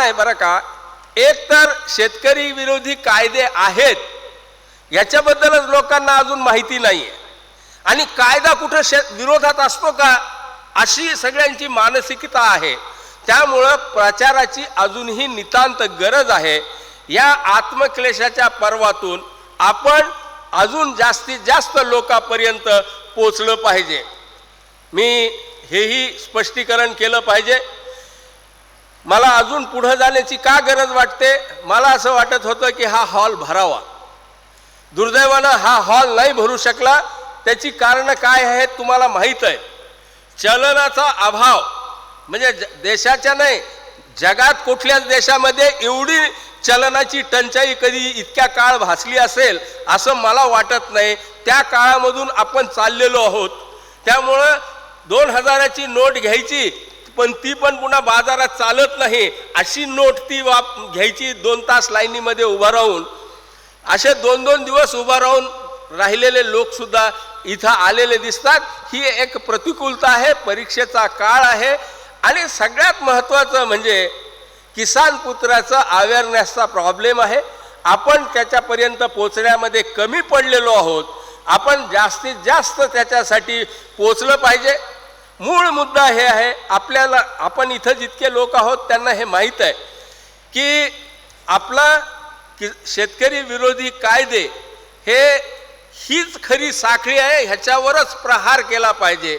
आहे बरं का, एक तर शेतकरी विरोधी कायदे आहेत याच्याबद्दलच लोकांना अजून माहिती नाही आहे, आणि कायदा कुठं विरोधात असतो का अशी सगळ्यांची मानसिकता आहे. त्यामुळं प्रचाराची अजूनही नितांत गरज आहे. या आत्मक्लेशाच्या पर्वातून आपण अजून जास्तीत जास्त लोकांपर्यंत पोचलं पाहिजे. मी हेही स्पष्टीकरण केलं पाहिजे. मला अजून पुढे जाण्याची का गरज वाटते, मला असं वाटत होतं की हा हॉल भरावा. दुर्दैवानं हा हॉल नाही भरू शकला. त्याची कारणं काय आहेत तुम्हाला माहीत आहे. चलनाचा अभाव, म्हणजे देशाच्या नाही जगात कुठल्याच देशामध्ये एवढी चलनाची टंचाई कधी इतक्या काळ भासली असेल असं मला वाटत नाही. त्या काळामधून आपण चाललेलो आहोत. त्यामुळं 2000ची नोट घ्यायची, पण ती पण पुन्हा बाजारात चालत नाही अशी नोट ती घ्यायची 2 तास लाईनीमध्ये उभा राहून. असे 2-2 दिवस उभा राहून राहिलेले लोकसुद्धा इथं आलेले दिसतात. ही एक प्रतिकूलता आहे, परीक्षेचा काळ आहे. आणि सगळ्यात महत्त्वाचं म्हणजे किसान पुत्राचं अवेअरनेसचा प्रॉब्लेम आहे. आपण त्याच्यापर्यंत पोचण्यामध्ये कमी पडलेलो आहोत. आपण जास्तीत जास्त त्याच्यासाठी पोचलं पाहिजे. मूळ मुद्दा हे आहे, आपल्याला आपण इथं जितके लोक आहोत त्यांना हे माहीत आहे की आपला शेतकरी विरोधी कायदे हीच खरी साखळी आहे. ह्याच्यावरच प्रहार केला पाहिजे.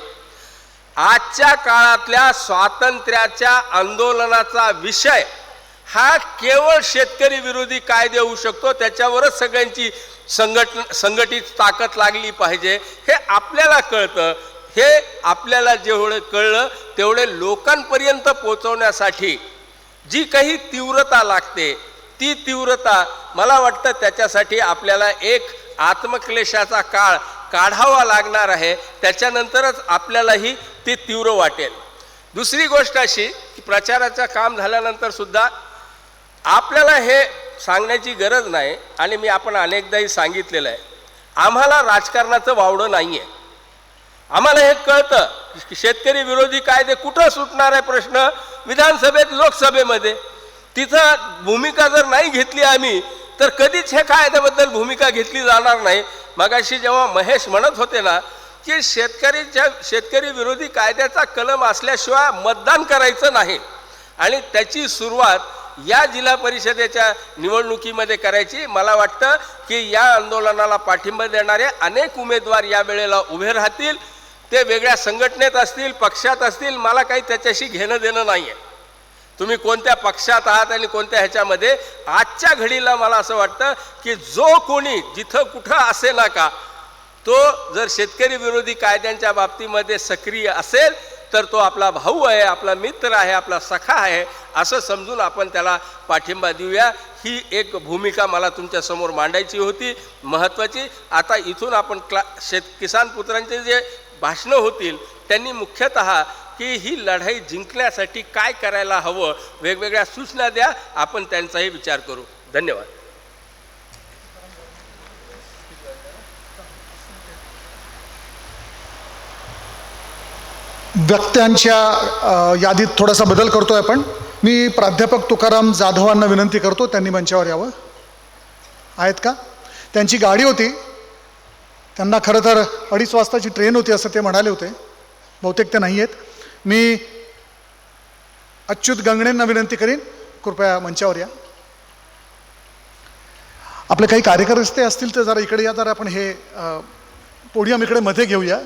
आजच्या काळातल्या स्वातंत्र्याच्या आंदोलनाचा विषय हा केवळ शेतकरी विरोधी कायदे होऊ शकतो. त्याच्यावरच सगळ्यांची संघटित ताकद लागली पाहिजे. हे आपल्याला कळतं. हे आपल्याला जेवढं कळलं तेवढे लोकांपर्यंत पोहोचवण्यासाठी जी काही तीव्रता लागते ती तीव्रता मला वाटतं त्याच्यासाठी आपल्याला एक आत्मक्लेशाचा काळ काढावा लागणार आहे. त्याच्यानंतरच आपल्यालाही ते तीव्र वाटेल. दुसरी गोष्ट अशी की प्रचाराचं काम झाल्यानंतर सुद्धा आपल्याला हे सांगण्याची गरज नाही, आणि मी आपण अनेकदाही सांगितलेलं आहे, आम्हाला राजकारणाचं वावडं नाही आहे. आम्हाला हे कळतं की शेतकरी विरोधी कायदे कुठं सुटणार आहे प्रश्न, विधानसभेत लोकसभेमध्ये. तिथं भूमिका जर नाही घेतली आम्ही तर कधीच हे कायद्याबद्दल भूमिका घेतली जाणार नाही. मगाशी जेव्हा महेश म्हणत होते ना की शेतकरी विरोधी कायद्याचा कलम असल्याशिवाय मतदान करायचं नाही, आणि त्याची सुरुवात या जिल्हा परिषदेच्या निवडणुकीमध्ये करायची. मला वाटतं की या आंदोलनाला पाठिंबा देणारे अनेक उमेदवार या वेळेला उभे राहतील. ते वेगळ्या संघटनेत असतील, पक्षात असतील, मला काही त्याच्याशी घेणं देणं नाही आहे. तुम्ही कोणत्या पक्षात आहात आणि कोणत्या ह्याच्यामध्ये, आजच्या घडीला मला असं वाटतं की जो कोणी जिथं कुठं असे ना का तो जर शेतकरी विरोधी कायद्यांच्या बाबतीमध्ये सक्रिय असेल तर तो आपला भाऊ आहे, आपला मित्र आहे, आपला सखा आहे असं समजून आपण त्याला पाठिंबा देऊया. ही एक भूमिका मला तुमच्यासमोर मांडायची होती, महत्त्वाची. आता इथून आपण किसान पुत्रांचे जे भाषणं होतील त्यांनी मुख्यतः की ही लढाई जिंकण्यासाठी काय करायला हवं वेगवेगळ्या सूचना द्या. आपण त्यांचाही विचार करू. धन्यवाद. वक्त्यांच्या यादीत थोडासा बदल करतोय आपण. मी प्राध्यापक तुकाराम जाधवांना विनंती करतो त्यांनी मंचावर यावं. आहेत का? त्यांची गाडी होती, त्यांना खरं तर 2:30 वाजताची ट्रेन होती असं ते म्हणाले होते. बहुतेक ते नाही आहेत. मी अच्युत गंगणेंना विनंती करीन कृपया मंचावर या. आपले काही कार्यकर्ते असतील तर जरा इकडे या. जरा आपण हे पोडियम इकडे मध्ये घेऊया.